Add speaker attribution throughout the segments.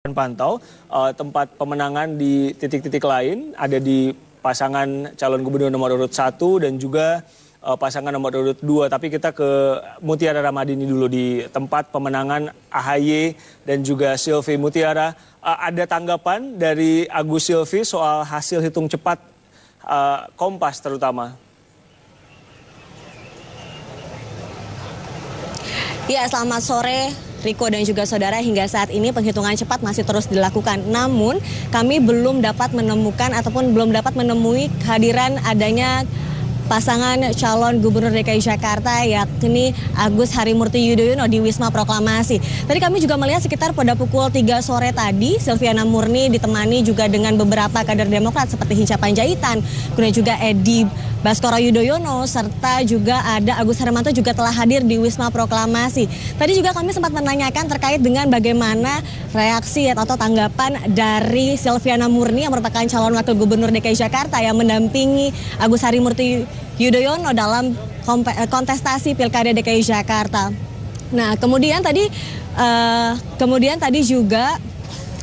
Speaker 1: pantau tempat pemenangan di titik-titik lain, ada di pasangan calon gubernur nomor urut 1 dan juga pasangan nomor urut 2. Tapi kita ke Mutiara Ramadini dulu di tempat pemenangan AHY dan juga Silvi. Mutiara, ada tanggapan dari Agus Silvi soal hasil hitung cepat Kompas terutama?
Speaker 2: Ya, selamat sore Riko dan juga saudara. Hingga saat ini penghitungan cepat masih terus dilakukan. Namun kami belum dapat menemukan ataupun belum dapat menemui kehadiran adanya pasangan calon gubernur DKI Jakarta yakni Agus Harimurti Yudhoyono di Wisma Proklamasi. Tadi kami juga melihat sekitar pada pukul 3 sore tadi Silviana Murni ditemani juga dengan beberapa kader Demokrat seperti Hinca Panjaitan, kemudian juga Edi Baskoro Yudhoyono serta juga ada Agus Hermanto juga telah hadir di Wisma Proklamasi. Tadi juga kami sempat menanyakan terkait dengan bagaimana reaksi atau tanggapan dari Silviana Murni yang merupakan calon wakil gubernur DKI Jakarta yang mendampingi Agus Harimurti Yudhoyono dalam kontestasi Pilkada DKI Jakarta. Nah, kemudian tadi juga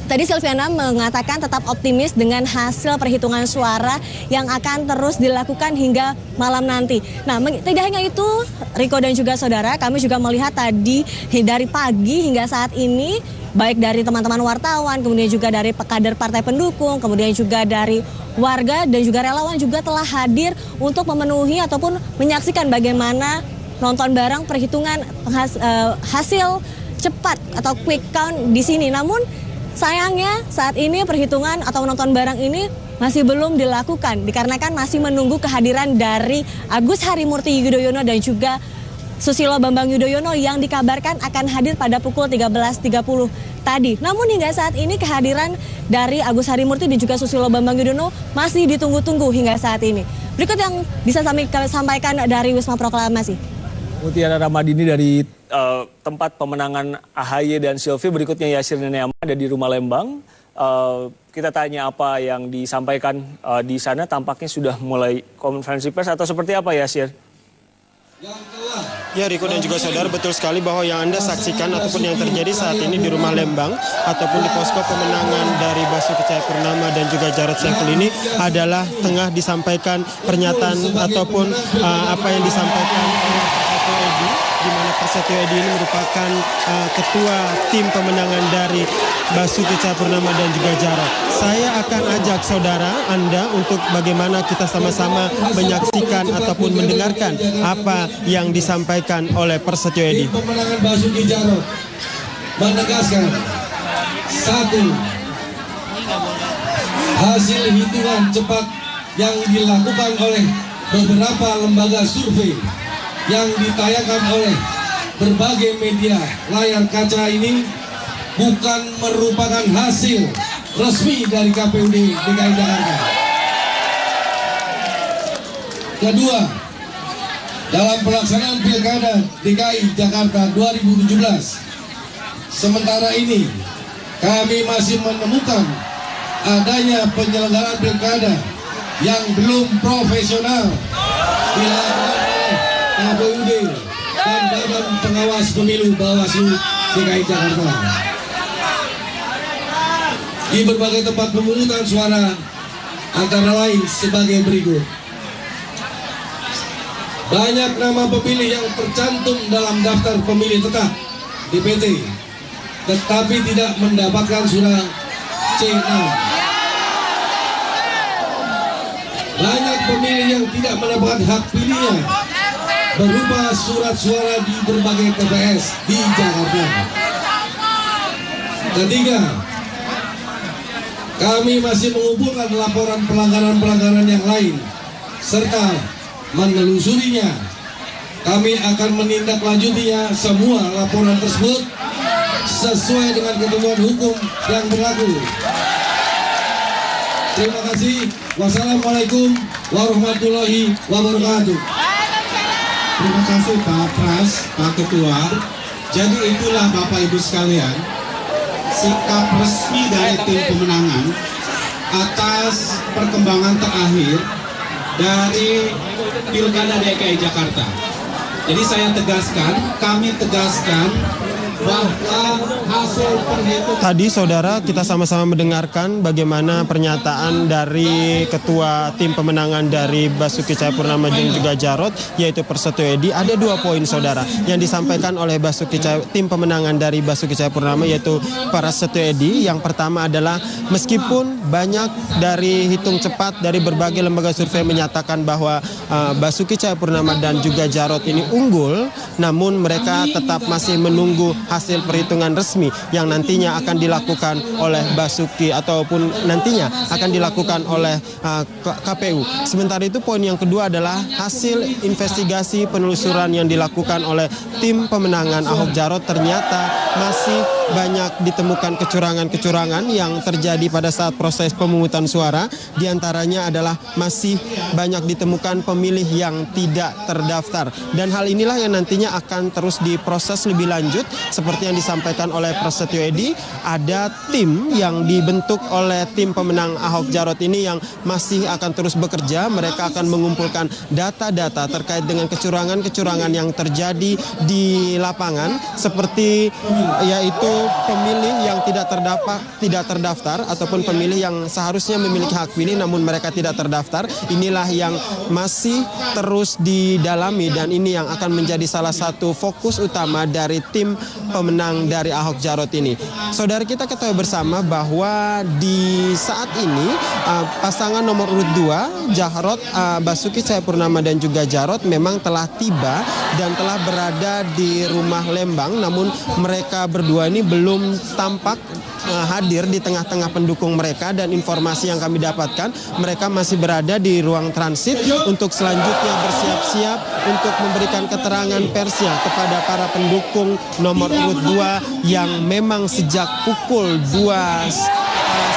Speaker 2: Silviana mengatakan tetap optimis dengan hasil perhitungan suara yang akan terus dilakukan hingga malam nanti. Nah, tidak hanya itu, Riko dan juga saudara, kami juga melihat tadi dari pagi hingga saat ini, baik dari teman-teman wartawan, kemudian juga dari kader partai pendukung, kemudian juga dari warga dan juga relawan juga telah hadir untuk memenuhi ataupun menyaksikan bagaimana nonton bareng perhitungan hasil cepat atau quick count di sini. Namun sayangnya saat ini perhitungan atau nonton bareng ini masih belum dilakukan dikarenakan masih menunggu kehadiran dari Agus Harimurti Yudhoyono dan juga Susilo Bambang Yudhoyono yang dikabarkan akan hadir pada pukul 13.30 tadi. Namun hingga saat ini kehadiran dari Agus Harimurti dan juga Susilo Bambang Yudhoyono masih ditunggu-tunggu hingga saat ini. Berikut yang bisa kami sampaikan dari Wisma Proklamasi.
Speaker 1: Mutiara Ramadini dari tempat pemenangan AHY dan Silvi. Berikutnya Yasir Neneama ada di Rumah Lembang. Kita tanya apa yang disampaikan di sana. Tampaknya sudah mulai konferensi pers atau seperti apa, Yasir?
Speaker 3: Ya, Riko dan juga saudara, betul sekali bahwa yang Anda saksikan ataupun yang terjadi saat ini di Rumah Lembang ataupun di posko pemenangan dari Basuki Cahayapurnama dan juga Jarod Saiful ini adalah tengah disampaikan pernyataan ataupun apa yang disampaikan oleh Prasetyo Edy, di mana Prasetyo Edy ini merupakan ketua tim pemenangan dari Basuki Cahayapurnama dan juga Jarod. Saya akan ajak saudara Anda untuk bagaimana kita sama-sama menyaksikan ataupun mendengarkan apa yang disampaikan oleh Prasetyo Edy.
Speaker 4: Pemenangan Basuki Jarod menegaskan satu, hasil hitungan cepat yang dilakukan oleh beberapa lembaga survei yang ditayangkan oleh berbagai media layar kaca ini bukan merupakan hasil resmi dari KPUD DKI Jakarta. Kedua, dalam pelaksanaan Pilkada DKI Jakarta 2017, sementara ini kami masih menemukan adanya penyelenggaraan Pilkada yang belum profesional dilakukan oleh KPUD dan Badan Pengawas Pemilu Bawaslu DKI Jakarta. Di berbagai tempat pemungutan suara antara lain sebagai berikut. Banyak nama pemilih yang tercantum dalam daftar pemilih tetap DPT tetapi tidak mendapatkan surat C6. Banyak pemilih yang tidak mendapatkan hak pilihnya berupa surat suara di berbagai TPS di Jakarta. Ketiga, kami masih mengumpulkan laporan pelanggaran-pelanggaran yang lain serta menelusurinya. Kami akan menindaklanjutinya semua laporan tersebut sesuai dengan ketentuan hukum yang berlaku. Terima kasih. Wassalamualaikum warahmatullahi wabarakatuh.
Speaker 5: Terima kasih Pak Pras, Pak Ketua. Jadi itulah Bapak Ibu sekalian, sikap resmi dari tim pemenangan atas perkembangan terakhir dari Pilkada DKI Jakarta. Jadi saya tegaskan, kami tegaskan bahwa hasil perhitungan.
Speaker 3: Tadi saudara kita sama-sama mendengarkan bagaimana pernyataan dari ketua tim pemenangan dari Basuki Cahayapurnama dan juga Jarot, yaitu Prasetyo Edy. Ada 2 poin saudara yang disampaikan oleh tim pemenangan dari Basuki Cahayapurnama, yaitu Prasetyo Edy. Yang pertama adalah meskipun banyak dari hitung cepat dari berbagai lembaga survei menyatakan bahwa Basuki Cahayapurnama dan juga Jarot ini unggul, namun mereka tetap masih menunggu hasil perhitungan resmi yang nantinya akan dilakukan oleh Basuki ataupun nantinya akan dilakukan oleh KPU. Sementara itu poin yang kedua adalah hasil investigasi penelusuran yang dilakukan oleh tim pemenangan Ahok Jarot ternyata masih banyak ditemukan kecurangan-kecurangan yang terjadi pada saat proses pemungutan suara. Di antaranya adalah masih banyak ditemukan pemilih yang tidak terdaftar. Dan hal inilah yang nantinya akan terus diproses lebih lanjut. Seperti yang disampaikan oleh Prasetyo Edy, ada tim yang dibentuk oleh tim pemenang Ahok Jarot ini yang masih akan terus bekerja. Mereka akan mengumpulkan data-data terkait dengan kecurangan-kecurangan yang terjadi di lapangan, seperti yaitu pemilih yang tidak terdaftar ataupun pemilih yang seharusnya memiliki hak pilih namun mereka tidak terdaftar. Inilah yang masih terus didalami dan ini yang akan menjadi salah satu fokus utama dari tim pemenang dari Ahok Jarot ini. Saudara, kita ketahui bersama bahwa di saat ini pasangan nomor urut 2 Jarot, Basuki Cahayapurnama dan juga Jarot memang telah tiba dan telah berada di rumah Lembang, namun mereka berdua ini belum tampak hadir di tengah-tengah pendukung mereka, dan informasi yang kami dapatkan mereka masih berada di ruang transit untuk selanjutnya bersiap-siap untuk memberikan keterangan persnya kepada para pendukung nomor urut 2 yang memang sejak pukul 2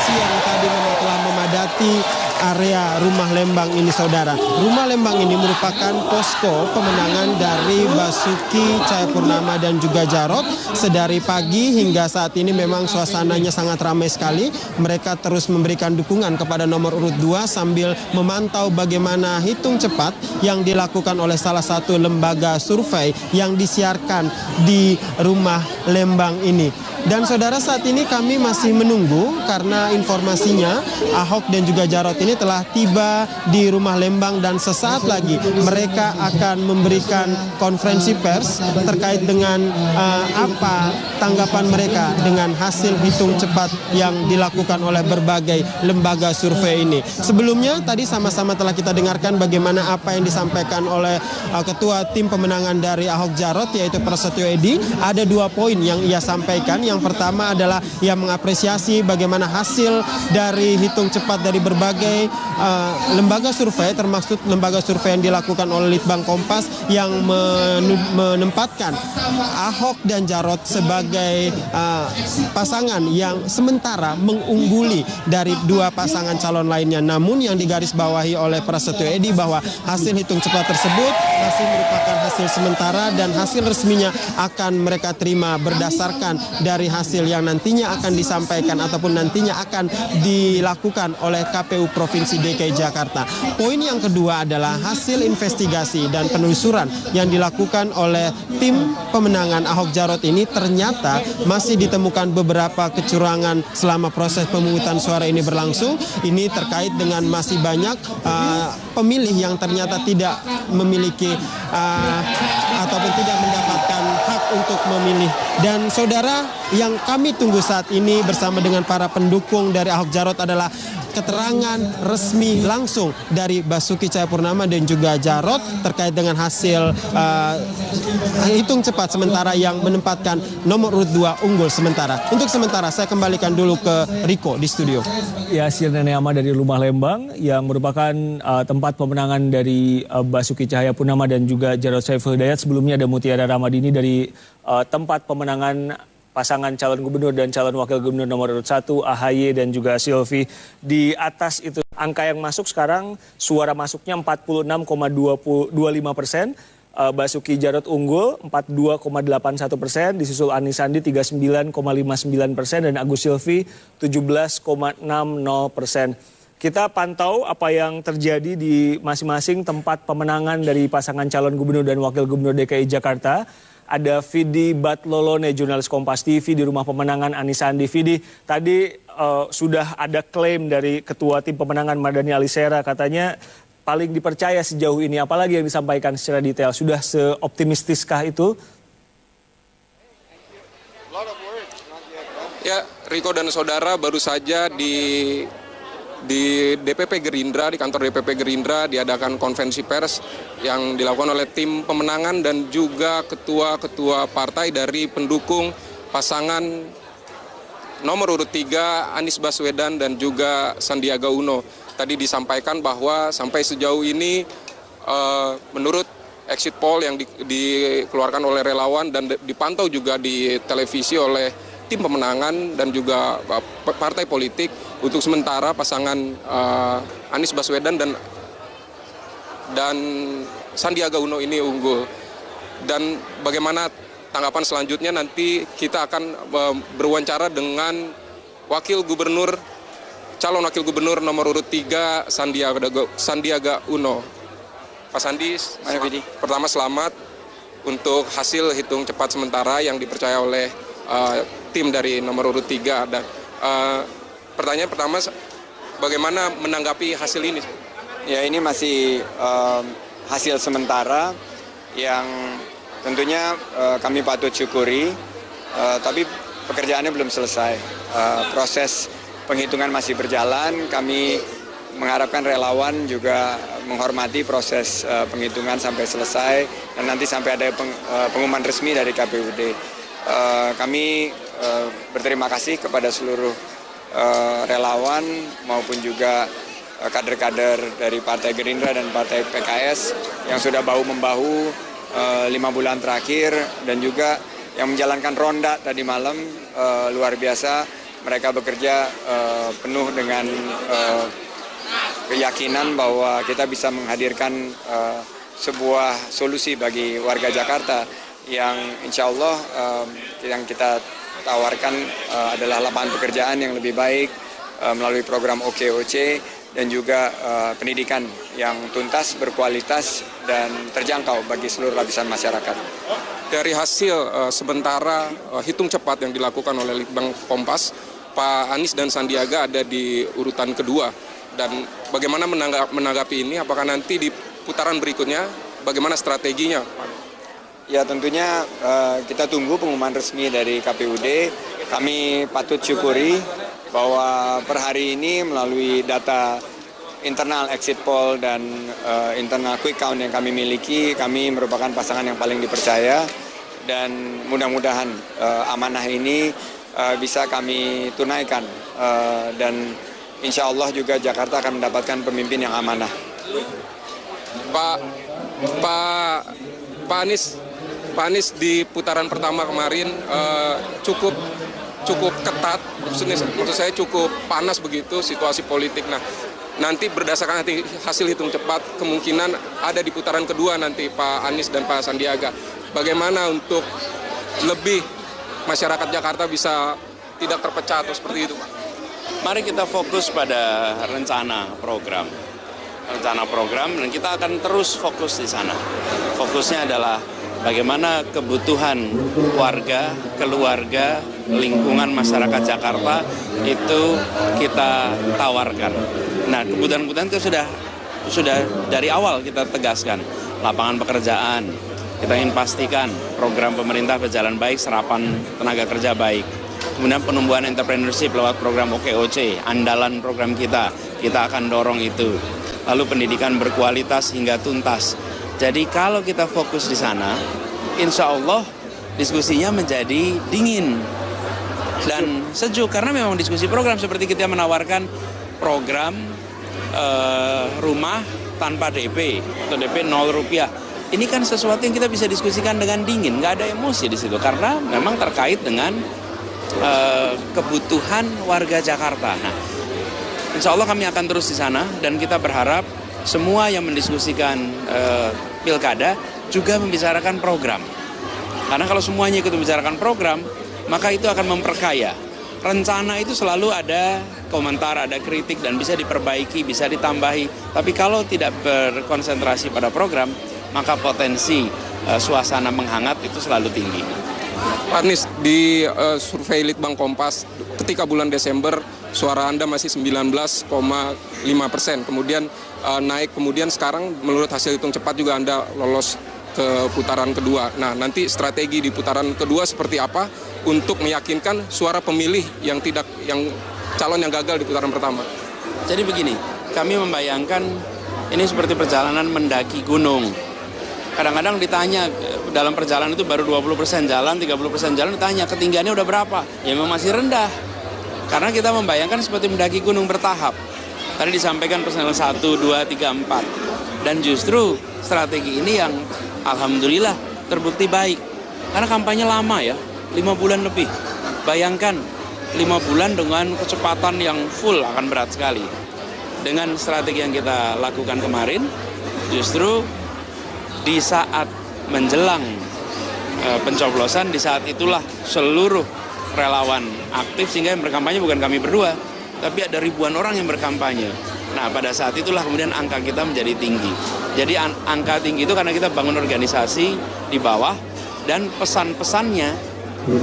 Speaker 3: siang tadi memang telah memadati area rumah Lembang ini saudara. Rumah Lembang ini merupakan posko pemenangan dari Basuki Cahayapurnama dan juga Jarot. Sedari pagi hingga saat ini memang suasananya sangat ramai sekali. Mereka terus memberikan dukungan kepada nomor urut 2 sambil memantau bagaimana hitung cepat yang dilakukan oleh salah satu lembaga survei yang disiarkan di rumah Lembang ini. Dan saudara, saat ini kami masih menunggu karena informasinya Ahok dan juga Jarot ini telah tiba di rumah Lembang dan sesaat lagi mereka akan memberikan konferensi pers terkait dengan apa tanggapan mereka dengan hasil hitung cepat yang dilakukan oleh berbagai lembaga survei ini. Sebelumnya tadi sama-sama telah kita dengarkan bagaimana apa yang disampaikan oleh ketua tim pemenangan dari Ahok Jarot, yaitu Prasetyo Edy. Ada 2 poin yang ia sampaikan. Yang pertama adalah ia mengapresiasi bagaimana hasil dari hitung cepat dari berbagai lembaga survei, termasuk lembaga survei yang dilakukan oleh Litbang Kompas yang menempatkan Ahok dan Jarot sebagai pasangan yang sementara mengungguli dari 2 pasangan calon lainnya. Namun yang digarisbawahi oleh Prasetyo Edy bahwa hasil hitung cepat tersebut masih merupakan hasil sementara dan hasil resminya akan mereka terima berdasarkan dari hasil yang nantinya akan disampaikan ataupun nantinya akan dilakukan oleh KPU Provinsi DKI Jakarta. Poin yang kedua adalah hasil investigasi dan penelusuran yang dilakukan oleh tim pemenangan Ahok Jarot ini ternyata masih ditemukan beberapa kecurangan selama proses pemungutan suara ini berlangsung. Ini terkait dengan masih banyak pemilih yang ternyata tidak memiliki ataupun tidak mendapatkan hak untuk memilih. Dan saudara, yang kami tunggu saat ini bersama dengan para pendukung dari Ahok Jarot adalah keterangan resmi langsung dari Basuki Cahayapurnama dan juga Jarot terkait dengan hasil hitung cepat sementara yang menempatkan nomor urut 2 unggul sementara. Untuk sementara saya kembalikan dulu ke Riko di studio.
Speaker 1: Ya, hasil Nenek Ama dari rumah Lembang yang merupakan tempat pemenangan dari Basuki Cahayapurnama dan juga Jarot Saiful Hidayat. Sebelumnya ada Mutiara Ramadini dari tempat pemenangan pasangan calon gubernur dan calon wakil gubernur nomor urut 1 AHY dan juga Silvi. Di atas itu angka yang masuk sekarang suara masuknya 46,25%. Basuki Jarot unggul 42,81%, disusul Anies Sandi 39,59% dan Agus Silvi 17,60%. Kita pantau apa yang terjadi di masing-masing tempat pemenangan dari pasangan calon gubernur dan wakil gubernur DKI Jakarta. ada Vidi Batlolone, jurnalis Kompas TV di rumah pemenangan Anies Sandi. Vidi, tadi sudah ada klaim dari Ketua Tim Pemenangan Mardhani Alisera, katanya paling dipercaya sejauh ini. Apalagi yang disampaikan secara detail? Sudah seoptimistiskah itu?
Speaker 6: Ya, Riko dan saudara, baru saja di DPP Gerindra, di kantor DPP Gerindra diadakan konferensi pers yang dilakukan oleh tim pemenangan dan juga ketua-ketua partai dari pendukung pasangan nomor urut 3 Anies Baswedan dan juga Sandiaga Uno. Tadi disampaikan bahwa sampai sejauh ini menurut exit poll yang dikeluarkan oleh relawan dan dipantau juga di televisi oleh tim pemenangan dan juga partai politik, untuk sementara pasangan Anies Baswedan dan Sandiaga Uno ini unggul. Dan bagaimana tanggapan selanjutnya, nanti kita akan berwawancara dengan calon wakil gubernur nomor urut 3 Sandiaga Uno. Pak Sandi, pertama selamat untuk hasil hitung cepat sementara yang dipercaya oleh tim dari nomor urut 3. Dan pertanyaan pertama, bagaimana menanggapi hasil ini?
Speaker 7: Ya, ini masih hasil sementara yang tentunya kami patut syukuri, tapi pekerjaannya belum selesai. Proses penghitungan masih berjalan. Kami mengharapkan relawan juga menghormati proses penghitungan sampai selesai dan nanti sampai ada pengumuman resmi dari KPUD. Kami berterima kasih kepada seluruh relawan maupun juga kader-kader dari Partai Gerindra dan Partai PKS yang sudah bahu-membahu 5 bulan terakhir, dan juga yang menjalankan ronda tadi malam. Luar biasa, mereka bekerja penuh dengan keyakinan bahwa kita bisa menghadirkan sebuah solusi bagi warga Jakarta yang insya Allah yang kita tawarkan adalah lapangan pekerjaan yang lebih baik melalui program OKOC dan juga pendidikan yang tuntas, berkualitas, dan terjangkau bagi seluruh lapisan masyarakat.
Speaker 6: Dari hasil sementara hitung cepat yang dilakukan oleh Litbang Kompas, Pak Anies dan Sandiaga ada di urutan kedua. Dan bagaimana menanggapi ini? Apakah nanti di putaran berikutnya, bagaimana strateginya?
Speaker 7: Ya, tentunya kita tunggu pengumuman resmi dari KPUD. Kami patut syukuri bahwa per hari ini melalui data internal exit poll dan internal quick count yang kami miliki, kami merupakan pasangan yang paling dipercaya, dan mudah-mudahan amanah ini bisa kami tunaikan, dan insya Allah juga Jakarta akan mendapatkan pemimpin yang amanah.
Speaker 6: Pak Anies di putaran pertama kemarin cukup ketat, maksud saya cukup panas begitu situasi politik. Nah, nanti berdasarkan hasil hitung cepat, kemungkinan ada di putaran kedua nanti Pak Anies dan Pak Sandiaga. Bagaimana untuk lebih masyarakat Jakarta bisa tidak terpecah atau seperti itu, Pak?
Speaker 8: Mari kita fokus pada rencana program, dan kita akan terus fokus di sana. Fokusnya adalah bagaimana kebutuhan warga, keluarga, lingkungan masyarakat Jakarta itu kita tawarkan. Nah, kebutuhan-kebutuhan itu sudah dari awal kita tegaskan. Lapangan pekerjaan, kita ingin pastikan program pemerintah berjalan baik, serapan tenaga kerja baik. Kemudian penumbuhan entrepreneurship lewat program OKOC, andalan program kita akan dorong itu. Lalu pendidikan berkualitas hingga tuntas. Jadi kalau kita fokus di sana, insya Allah diskusinya menjadi dingin dan sejuk. Karena memang diskusi program seperti kita menawarkan program rumah tanpa DP atau DP 0 rupiah. Ini kan sesuatu yang kita bisa diskusikan dengan dingin, nggak ada emosi di situ. Karena memang terkait dengan kebutuhan warga Jakarta. Nah, insya Allah kami akan terus di sana, dan kita berharap semua yang mendiskusikan pilkada juga membicarakan program. Karena kalau semuanya ikut membicarakan program, maka itu akan memperkaya. Rencana itu selalu ada komentar, ada kritik, dan bisa diperbaiki, bisa ditambahi. Tapi kalau tidak berkonsentrasi pada program, maka potensi suasana menghangat itu selalu tinggi.
Speaker 6: Pak Anies, di survei Litbang Kompas ketika bulan Desember suara Anda masih 19,5%, kemudian naik, kemudian sekarang menurut hasil hitung cepat juga Anda lolos ke putaran kedua. Nah, nanti strategi di putaran kedua seperti apa untuk meyakinkan suara pemilih yang calon yang gagal di putaran pertama?
Speaker 8: Jadi begini, kami membayangkan ini seperti perjalanan mendaki gunung. Kadang-kadang ditanya dalam perjalanan itu baru 20% jalan, 30% jalan, ditanya ketinggiannya udah berapa? Ya memang masih rendah. Karena kita membayangkan seperti mendaki gunung bertahap. Tadi disampaikan personel 1, 2, 3, 4. Dan justru strategi ini yang alhamdulillah terbukti baik. Karena kampanye lama ya, 5 bulan lebih. Bayangkan 5 bulan dengan kecepatan yang full akan berat sekali. Dengan strategi yang kita lakukan kemarin, justru di saat menjelang pencoblosan, di saat itulah seluruh relawan aktif, sehingga yang berkampanye bukan kami berdua, tapi ada ribuan orang yang berkampanye. Nah, pada saat itulah kemudian angka kita menjadi tinggi. Jadi angka tinggi itu karena kita bangun organisasi di bawah, dan pesan-pesannya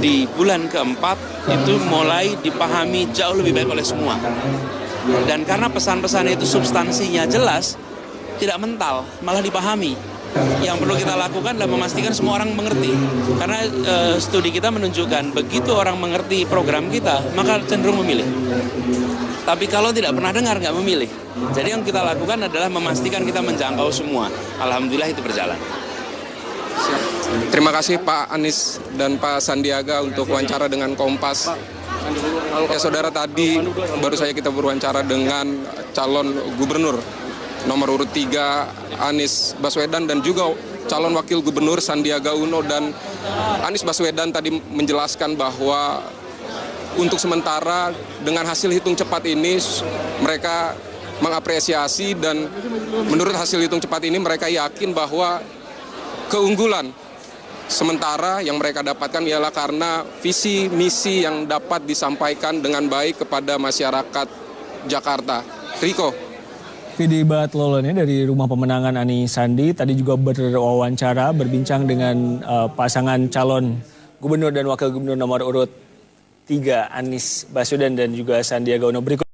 Speaker 8: di bulan keempat itu mulai dipahami jauh lebih baik oleh semua. Dan karena pesan-pesan itu substansinya jelas, tidak mental, malah dipahami. Yang perlu kita lakukan adalah memastikan semua orang mengerti. Karena studi kita menunjukkan begitu orang mengerti program kita, maka cenderung memilih. Tapi kalau tidak pernah dengar, nggak memilih. Jadi yang kita lakukan adalah memastikan kita menjangkau semua. Alhamdulillah itu berjalan.
Speaker 6: Terima kasih Pak Anies dan Pak Sandiaga untuk wawancara dengan Kompas. Ya saudara, tadi baru saja kita berwawancara dengan calon gubernur nomor urut 3 Anies Baswedan dan juga calon wakil gubernur Sandiaga Uno. Dan Anies Baswedan tadi menjelaskan bahwa untuk sementara dengan hasil hitung cepat ini mereka mengapresiasi, dan menurut hasil hitung cepat ini mereka yakin bahwa keunggulan sementara yang mereka dapatkan ialah karena visi misi yang dapat disampaikan dengan baik kepada masyarakat Jakarta. Riko.
Speaker 1: Vidi Batlolone dari Rumah Pemenangan Anies Sandi tadi juga berwawancara, berbincang dengan pasangan calon gubernur dan wakil gubernur nomor urut 3 Anies Baswedan dan juga Sandiaga Uno. Berikut